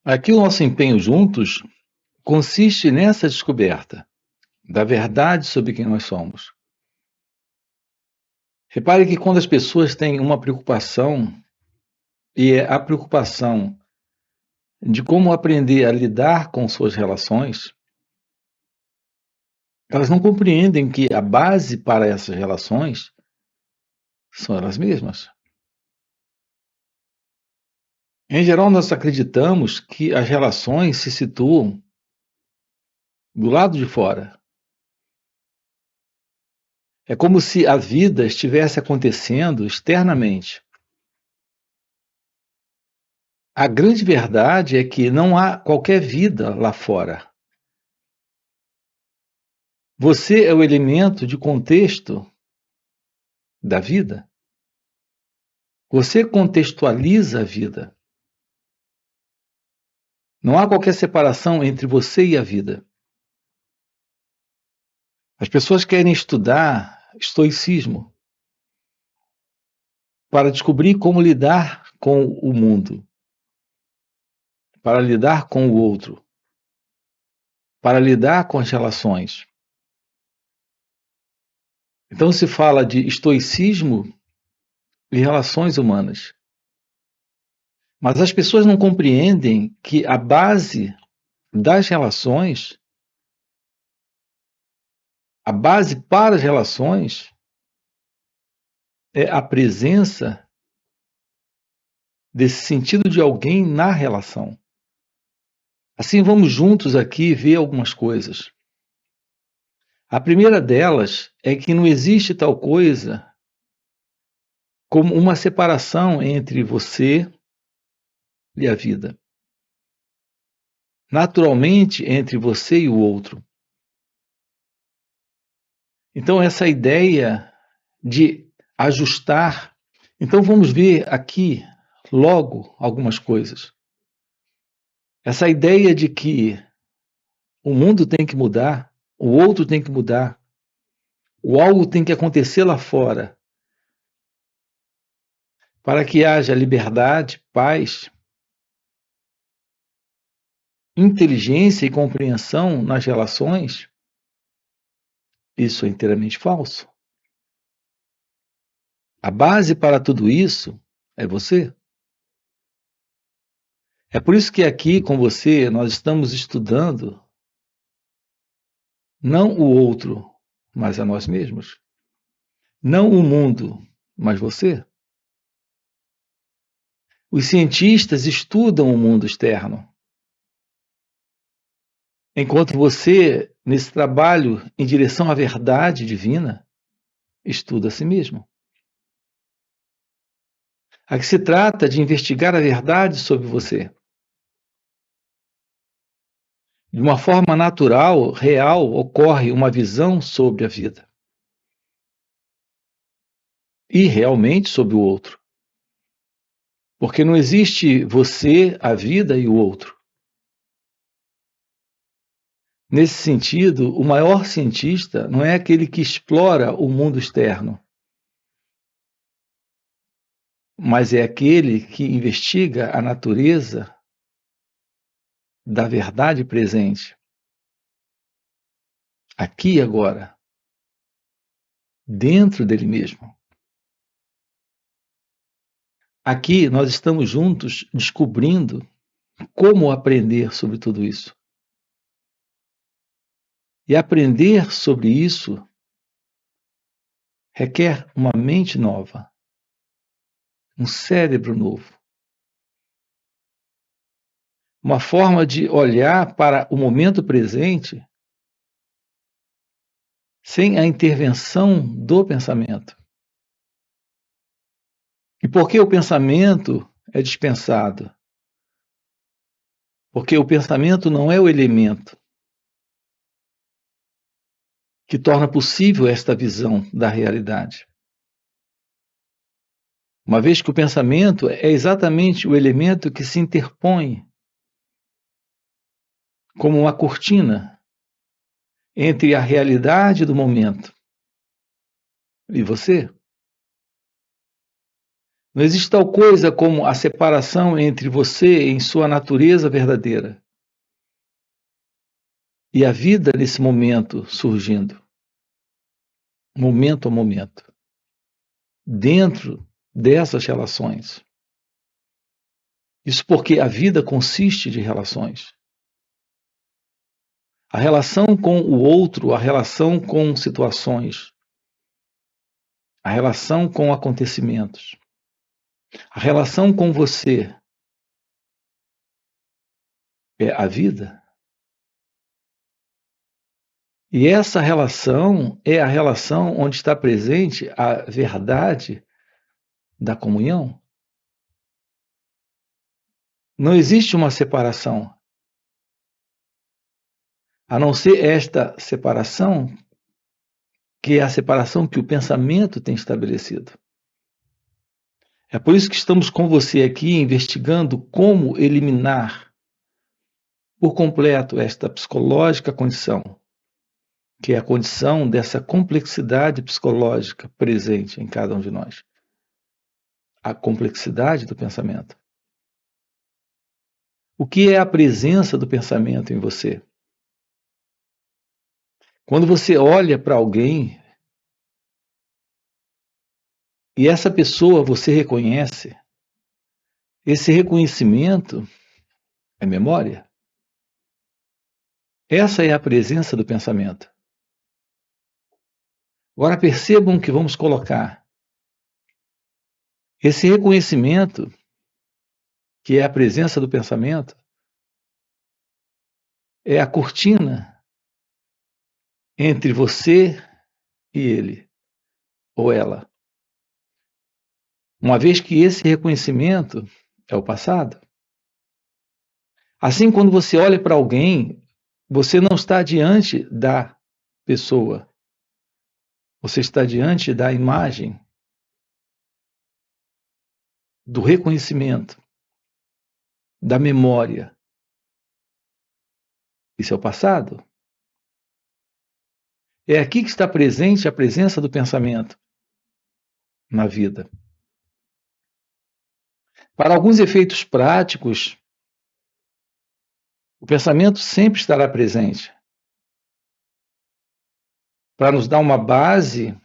Aqui o nosso empenho juntos consiste nessa descoberta da verdade sobre quem nós somos. Repare que quando as pessoas têm uma preocupação, e é a preocupação de como aprender a lidar com suas relações, elas não compreendem que a base para essas relações são elas mesmas. Em geral, nós acreditamos que as relações se situam do lado de fora. É como se a vida estivesse acontecendo externamente. A grande verdade é que não há qualquer vida lá fora. Você é o elemento de contexto da vida. Você contextualiza a vida. Não há qualquer separação entre você e a vida. As pessoas querem estudar estoicismo para descobrir como lidar com o mundo, para lidar com o outro, para lidar com as relações. Então se fala de estoicismo e relações humanas. Mas as pessoas não compreendem que a base das relações, a base para as relações, é a presença desse sentido de alguém na relação. Assim, vamos juntos aqui ver algumas coisas. A primeira delas é que não existe tal coisa como uma separação entre você e a vida. Naturalmente, entre você e o outro. Então, essa ideia de ajustar. Então, vamos ver aqui logo algumas coisas. Essa ideia de que o mundo tem que mudar, o outro tem que mudar, o algo tem que acontecer lá fora, para que haja liberdade, paz, inteligência e compreensão nas relações, isso é inteiramente falso. A base para tudo isso é você. É por isso que aqui com você nós estamos estudando não o outro, mas a nós mesmos. Não o mundo, mas você. Os cientistas estudam o mundo externo, enquanto você, nesse trabalho em direção à verdade divina, estuda a si mesmo. Aqui se trata de investigar a verdade sobre você. De uma forma natural, real, ocorre uma visão sobre a vida. E realmente sobre o outro. Porque não existe você, a vida e o outro. Nesse sentido, o maior cientista não é aquele que explora o mundo externo, mas é aquele que investiga a natureza da verdade presente, aqui e agora, dentro dele mesmo. Aqui nós estamos juntos descobrindo como aprender sobre tudo isso. E aprender sobre isso requer uma mente nova, um cérebro novo, uma forma de olhar para o momento presente sem a intervenção do pensamento. E por que o pensamento é dispensado? Porque o pensamento não é o elemento que torna possível esta visão da realidade. Uma vez que o pensamento é exatamente o elemento que se interpõe como uma cortina entre a realidade do momento e você. Não existe tal coisa como a separação entre você em sua natureza verdadeira e a vida nesse momento surgindo, momento a momento, dentro dessas relações. Isso porque a vida consiste de relações. A relação com o outro, a relação com situações, a relação com acontecimentos, a relação com você é a vida. E essa relação é a relação onde está presente a verdade da comunhão. Não existe uma separação, a não ser esta separação, que é a separação que o pensamento tem estabelecido. É por isso que estamos com você aqui investigando como eliminar por completo esta psicológica condição, que é a condição dessa complexidade psicológica presente em cada um de nós. A complexidade do pensamento. O que é a presença do pensamento em você? Quando você olha para alguém e essa pessoa você reconhece, esse reconhecimento é memória. Essa é a presença do pensamento. Agora percebam que vamos colocar esse reconhecimento, que é a presença do pensamento, é a cortina entre você e ele, ou ela. Uma vez que esse reconhecimento é o passado. Assim, quando você olha para alguém, você não está diante da pessoa. Você está diante da imagem, do reconhecimento, da memória. Isso é o passado. É aqui que está presente a presença do pensamento na vida. Para alguns efeitos práticos, o pensamento sempre estará presente para nos dar uma base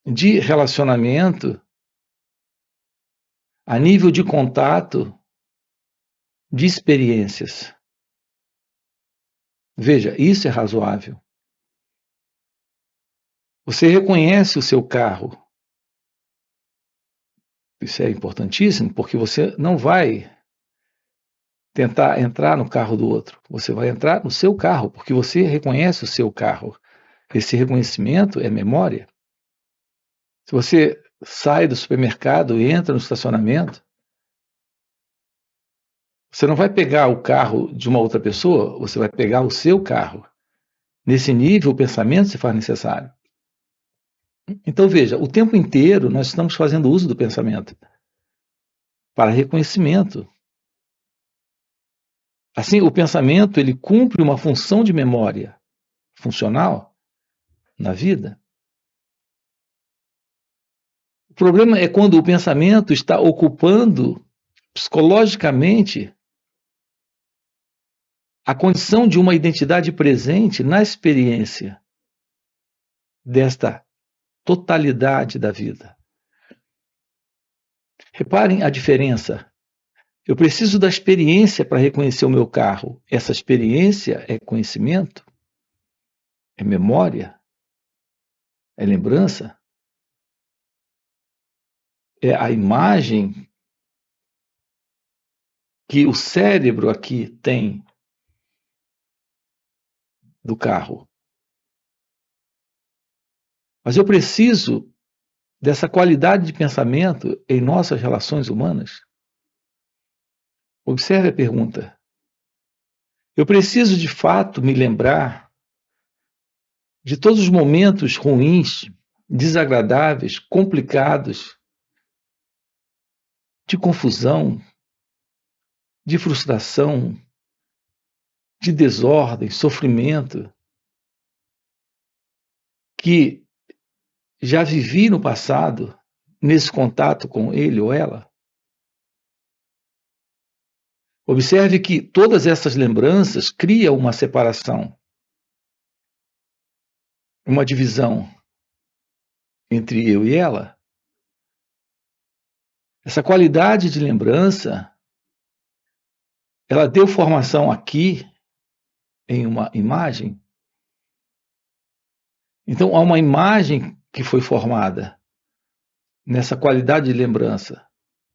de relacionamento a nível de contato, de experiências. Veja, isso é razoável. Você reconhece o seu carro. Isso é importantíssimo, porque você não vai tentar entrar no carro do outro. Você vai entrar no seu carro, porque você reconhece o seu carro. Esse reconhecimento é memória. Se você sai do supermercado e entra no estacionamento, você não vai pegar o carro de uma outra pessoa, você vai pegar o seu carro. Nesse nível, o pensamento se faz necessário. Então, veja, o tempo inteiro nós estamos fazendo uso do pensamento para reconhecimento. Assim, o pensamento ele cumpre uma função de memória funcional na vida. O problema é quando o pensamento está ocupando psicologicamente a condição de uma identidade presente na experiência desta totalidade da vida. Reparem a diferença. Eu preciso da experiência para reconhecer o meu carro. Essa experiência é conhecimento, é memória, é lembrança, é a imagem que o cérebro aqui tem do carro. Mas eu preciso dessa qualidade de pensamento em nossas relações humanas. Observe a pergunta. Eu preciso de fato me lembrar de todos os momentos ruins, desagradáveis, complicados, de confusão, de frustração, de desordem, sofrimento, que já vivi no passado nesse contato com ele ou ela? Observe que todas essas lembranças criam uma separação, uma divisão entre eu e ela. Essa qualidade de lembrança, ela deu formação aqui em uma imagem. Então, há uma imagem que foi formada nessa qualidade de lembrança.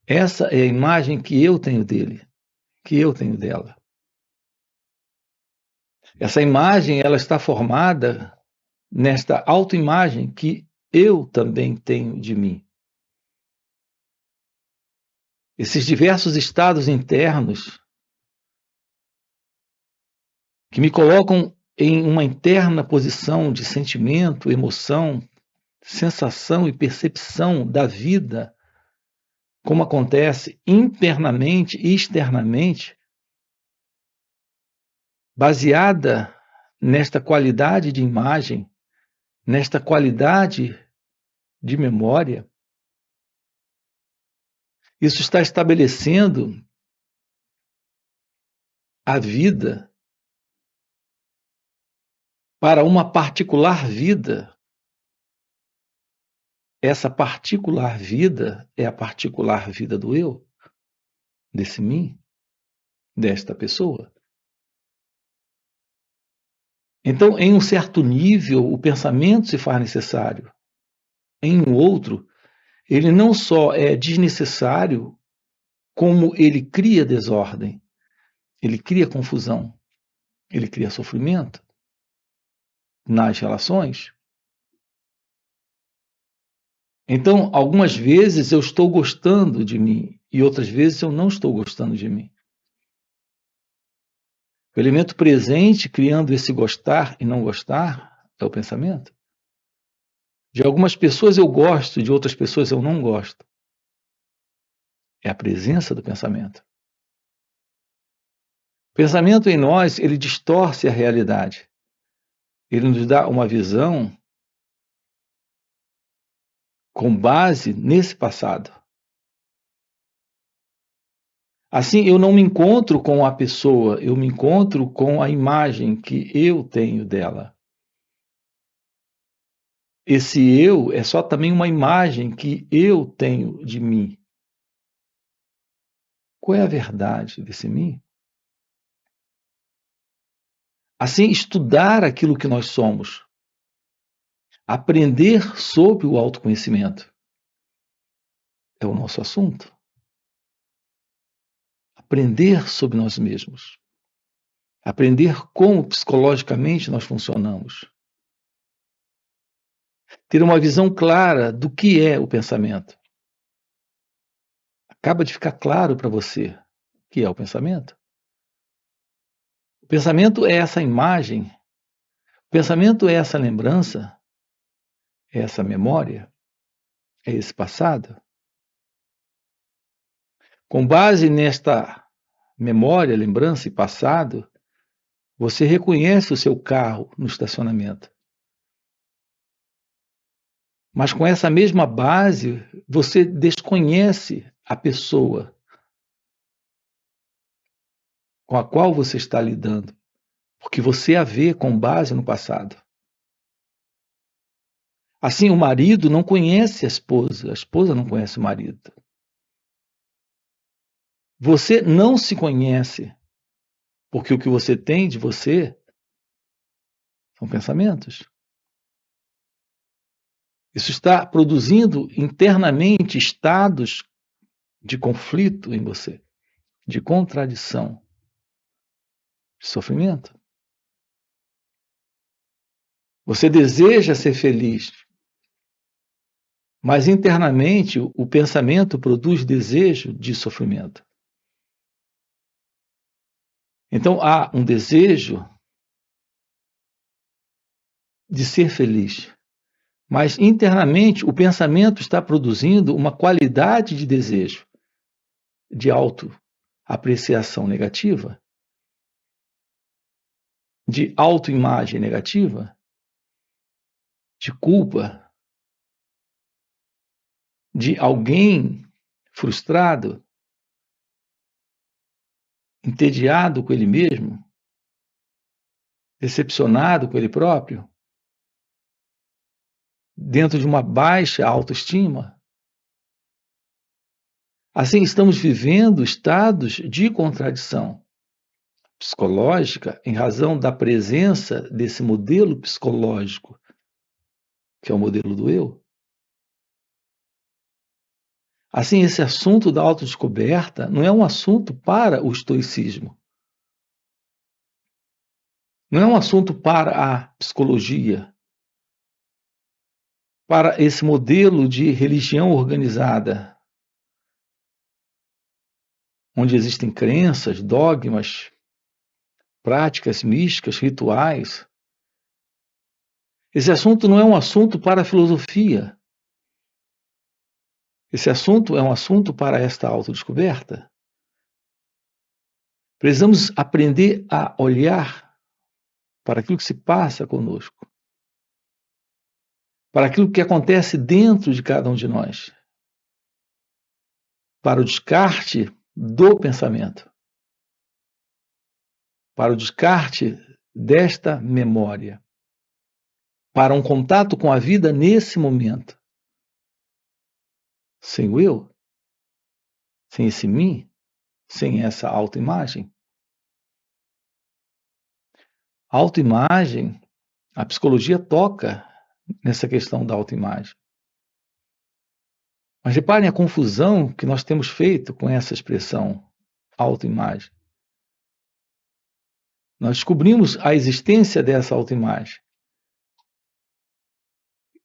Essa é a imagem que eu tenho dele, que eu tenho dela. Essa imagem, ela está formada nesta autoimagem que eu também tenho de mim. Esses diversos estados internos que me colocam em uma interna posição de sentimento, emoção, sensação e percepção da vida, como acontece internamente e externamente, baseada nesta qualidade de imagem, nesta qualidade de memória. Isso está estabelecendo a vida para uma particular vida. Essa particular vida é a particular vida do eu, desse mim, desta pessoa. Então, em um certo nível, o pensamento se faz necessário. Em um outro, ele não só é desnecessário, como ele cria desordem, ele cria confusão, ele cria sofrimento nas relações. Então, algumas vezes eu estou gostando de mim e outras vezes eu não estou gostando de mim. O elemento presente criando esse gostar e não gostar é o pensamento. De algumas pessoas eu gosto, de outras pessoas eu não gosto. É a presença do pensamento. O pensamento em nós, ele distorce a realidade. Ele nos dá uma visão com base nesse passado. Assim, eu não me encontro com a pessoa, eu me encontro com a imagem que eu tenho dela. Esse eu é só também uma imagem que eu tenho de mim. Qual é a verdade desse mim? Assim, estudar aquilo que nós somos, aprender sobre o autoconhecimento é o nosso assunto. Aprender sobre nós mesmos. Aprender como psicologicamente nós funcionamos. Ter uma visão clara do que é o pensamento. Acaba de ficar claro para você o que é o pensamento? O pensamento é essa imagem, o pensamento é essa lembrança, é essa memória, é esse passado. Com base nesta memória, lembrança e passado, você reconhece o seu carro no estacionamento. Mas com essa mesma base, você desconhece a pessoa com a qual você está lidando, porque você a vê com base no passado. Assim, o marido não conhece a esposa não conhece o marido. Você não se conhece, porque o que você tem de você são pensamentos. Isso está produzindo internamente estados de conflito em você, de contradição, de sofrimento. Você deseja ser feliz, mas internamente o pensamento produz desejo de sofrimento. Então há um desejo de ser feliz, mas internamente o pensamento está produzindo uma qualidade de desejo, de autoapreciação negativa, de autoimagem negativa, de culpa, de alguém frustrado, entediado com ele mesmo, decepcionado com ele próprio, dentro de uma baixa autoestima. Assim, estamos vivendo estados de contradição psicológica em razão da presença desse modelo psicológico, que é o modelo do eu. Assim, esse assunto da autodescoberta não é um assunto para o estoicismo. Não é um assunto para a psicologia, para esse modelo de religião organizada, onde existem crenças, dogmas, práticas místicas, rituais. Esse assunto não é um assunto para a filosofia. Esse assunto é um assunto para esta autodescoberta. Precisamos aprender a olhar para aquilo que se passa conosco, para aquilo que acontece dentro de cada um de nós, para o descarte do pensamento, para o descarte desta memória, para um contato com a vida nesse momento. Sem o eu, sem esse mim, sem essa autoimagem. A autoimagem, a psicologia toca nessa questão da autoimagem. Mas reparem a confusão que nós temos feito com essa expressão autoimagem. Nós descobrimos a existência dessa autoimagem.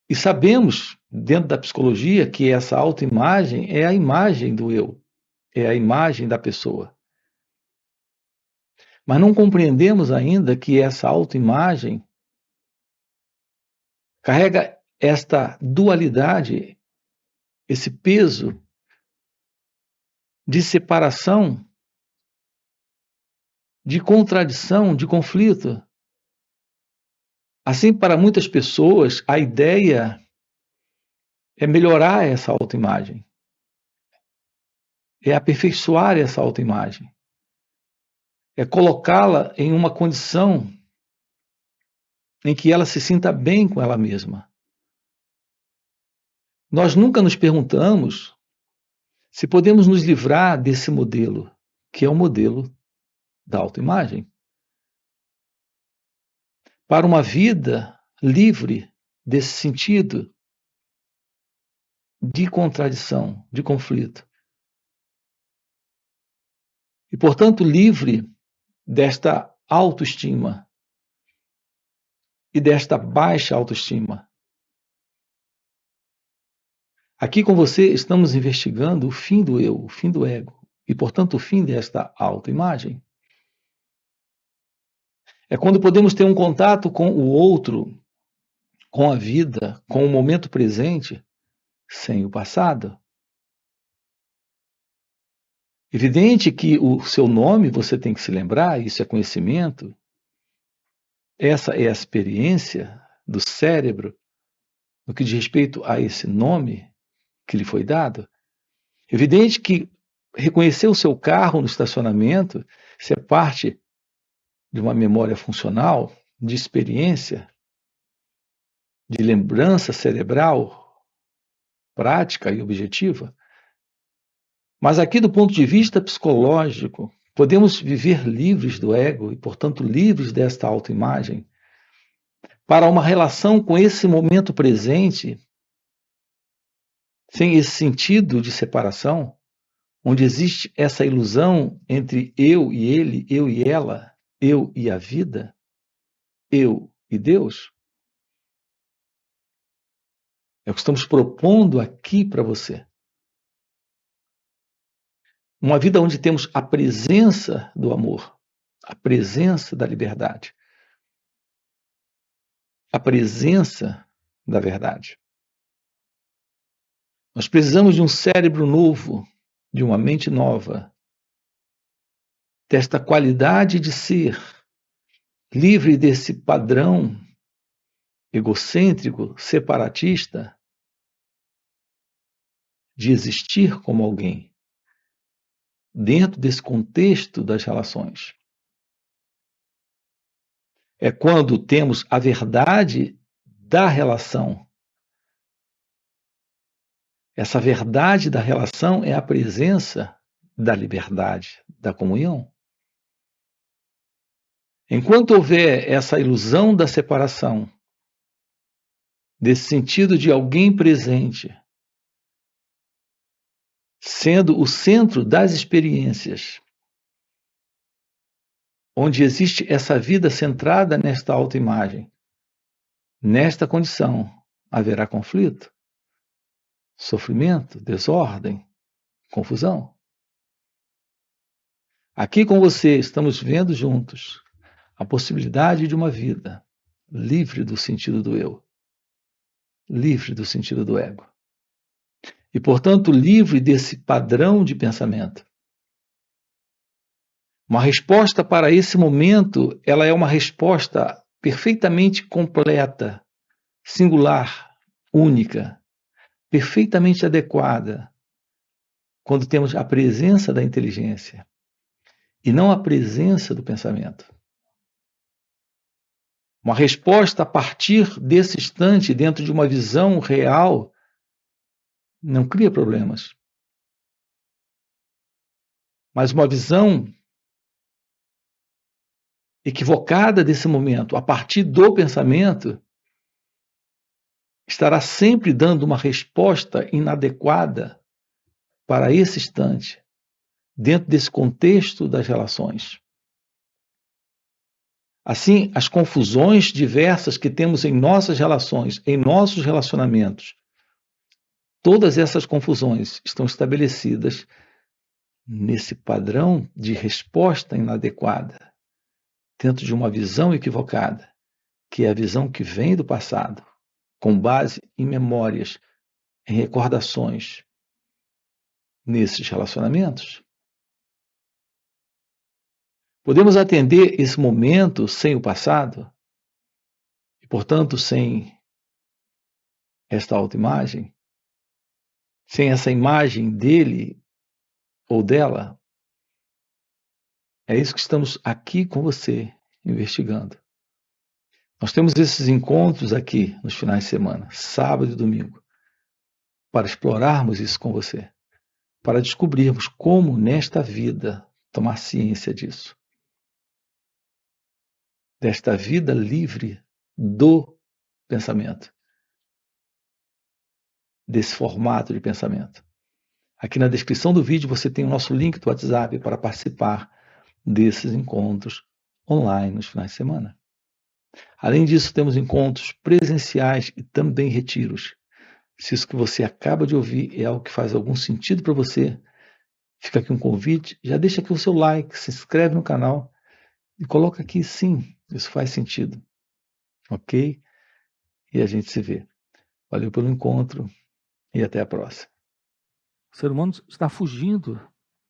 E sabemos, dentro da psicologia, que essa autoimagem é a imagem do eu, é a imagem da pessoa. Mas não compreendemos ainda que essa autoimagem carrega esta dualidade, esse peso de separação, de contradição, de conflito. Assim, para muitas pessoas, a ideia é melhorar essa autoimagem, é aperfeiçoar essa autoimagem, é colocá-la em uma condição em que ela se sinta bem com ela mesma. Nós nunca nos perguntamos se podemos nos livrar desse modelo, que é o modelo da autoimagem, para uma vida livre desse sentido de contradição, de conflito. E, portanto, livre desta autoestima e desta baixa autoestima. Aqui com você estamos investigando o fim do eu, o fim do ego, e, portanto, o fim desta autoimagem. É quando podemos ter um contato com o outro, com a vida, com o momento presente, sem o passado. Evidente que o seu nome você tem que se lembrar, isso é conhecimento, essa é a experiência do cérebro no que diz respeito a esse nome que lhe foi dado. Evidente que reconhecer o seu carro no estacionamento, isso é parte de uma memória funcional, de experiência, de lembrança cerebral, prática e objetiva. Mas aqui, do ponto de vista psicológico, podemos viver livres do ego e, portanto, livres desta autoimagem, para uma relação com esse momento presente, sem esse sentido de separação, onde existe essa ilusão entre eu e ele, eu e ela, eu e a vida, eu e Deus. É o que estamos propondo aqui para você. Uma vida onde temos a presença do amor, a presença da liberdade, a presença da verdade. Nós precisamos de um cérebro novo, de uma mente nova, desta qualidade de ser, livre desse padrão egocêntrico, separatista, de existir como alguém, dentro desse contexto das relações. É quando temos a verdade da relação. Essa verdade da relação é a presença da liberdade, da comunhão. Enquanto houver essa ilusão da separação, desse sentido de alguém presente, sendo o centro das experiências, onde existe essa vida centrada nesta autoimagem, nesta condição, haverá conflito, sofrimento, desordem, confusão. Aqui com você estamos vendo juntos a possibilidade de uma vida livre do sentido do eu, livre do sentido do ego. E, portanto, livre desse padrão de pensamento. Uma resposta para esse momento, ela é uma resposta perfeitamente completa, singular, única, perfeitamente adequada, quando temos a presença da inteligência e não a presença do pensamento. Uma resposta a partir desse instante, dentro de uma visão real, não cria problemas. Mas uma visão equivocada desse momento, a partir do pensamento, estará sempre dando uma resposta inadequada para esse instante, dentro desse contexto das relações. Assim, as confusões diversas que temos em nossas relações, em nossos relacionamentos, todas essas confusões estão estabelecidas nesse padrão de resposta inadequada, dentro de uma visão equivocada, que é a visão que vem do passado, com base em memórias, em recordações, nesses relacionamentos. Podemos atender esse momento sem o passado e, portanto, sem esta autoimagem, sem essa imagem dele ou dela. É isso que estamos aqui com você investigando. Nós temos esses encontros aqui nos finais de semana, sábado e domingo, para explorarmos isso com você, para descobrirmos como nesta vida tomar ciência disso. Desta vida livre do pensamento, desse formato de pensamento. Aqui na descrição do vídeo você tem o nosso link do WhatsApp para participar desses encontros online nos finais de semana. Além disso, temos encontros presenciais e também retiros. Se isso que você acaba de ouvir é algo que faz algum sentido para você, fica aqui um convite, já deixa aqui o seu like, se inscreve no canal e coloca aqui sim, isso faz sentido. Ok? E a gente se vê. Valeu pelo encontro e até a próxima. O ser humano está fugindo.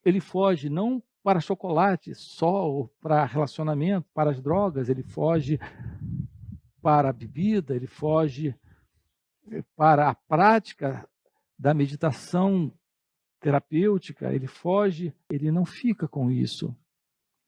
Ele foge não para chocolate só, ou para relacionamento, para as drogas, ele foge para a bebida, ele foge para a prática da meditação terapêutica, ele foge, ele não fica com isso.